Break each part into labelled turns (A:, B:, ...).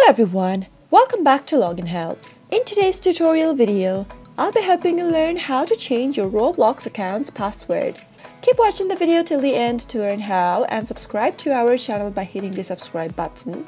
A: everyone, welcome back to Login Helps. In today's tutorial video, I'll be helping you learn how to change your Roblox account's password. Keep watching the video till the end to learn how, and subscribe to our channel by hitting the subscribe button.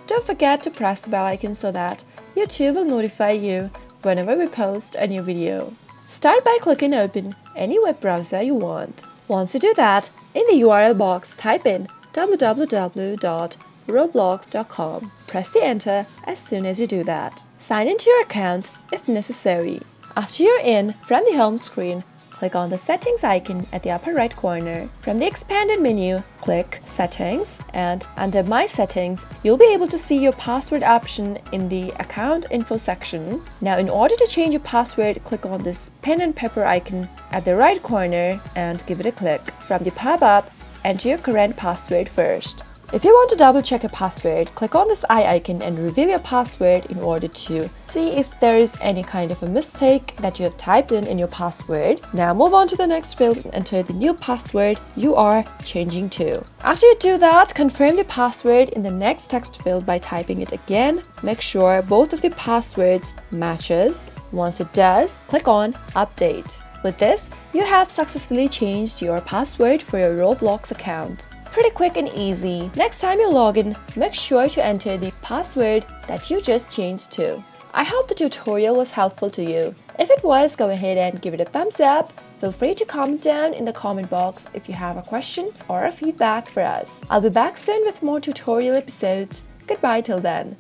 A: Don't forget to press the bell icon so that YouTube will notify you whenever we post a new video. Start by clicking open any web browser you want. Once you do that, in the URL box type in www.roblox.com. Press the enter as soon as you do that. Sign into your account if necessary. After you're in, from the home screen, click on the settings icon at the upper right corner. From the expanded menu, click Settings, and under My Settings, you'll be able to see your password option in the Account Info section. Now, in order to change your password, click on this pen and paper icon at the right corner and give it a click. From the pop-up, enter your current password first. If you want to double check your password, click on this eye icon and reveal your password in order to see if there is any kind of a mistake that you have typed in your password. Now move on to the next field and enter the new password you are changing to. After you do that, confirm the password in the next text field by typing it again. Make sure both of the passwords matches. Once it does, click on Update. With this, you have successfully changed your password for your Roblox account. Pretty quick and easy. Next time you log in, make sure to enter the password that you just changed to. I hope the tutorial was helpful to you. If it was, go ahead and give it a thumbs up. Feel free to comment down in the comment box if you have a question or a feedback for us. I'll be back soon with more tutorial episodes. Goodbye till then.